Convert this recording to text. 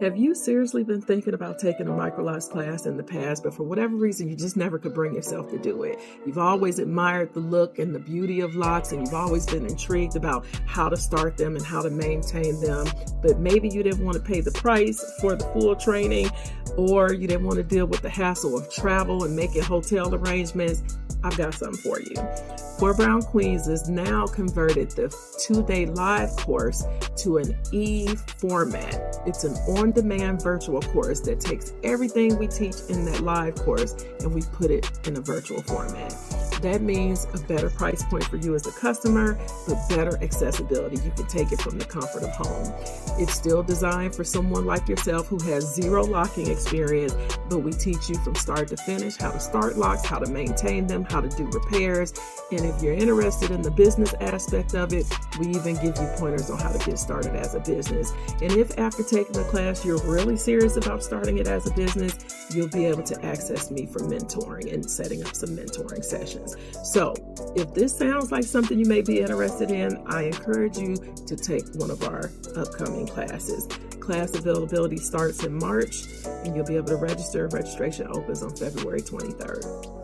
Have you seriously been thinking about taking a microlocs class in the past, but for whatever reason, you just never could bring yourself to do it? You've always admired the look and the beauty of locks, and you've always been intrigued about how to start them and how to maintain them, but maybe you didn't want to pay the price for the full training, or you didn't want to deal with the hassle of travel and making hotel arrangements. I've got something for you. Four Brown Queens is now converted the 2-day live course to an e-format. It's an on-demand virtual course that takes everything we teach in that live course and we put it in a virtual format. That means a better price point for you as a customer, but better accessibility. You can take it from the comfort of home. It's still designed for someone like yourself who has zero locking experience, but we teach you from start to finish how to start locks, how to maintain them, how to do repairs. And if you're interested in the business aspect of it, we even give you pointers on how to get started as a business. And if after taking the class, you're really serious about starting it as a business, you'll be able to access me for mentoring and setting up some mentoring sessions. So if this sounds like something you may be interested in, I encourage you to take one of our upcoming classes. Class availability starts in March, and you'll be able to register. Registration opens on February 23rd.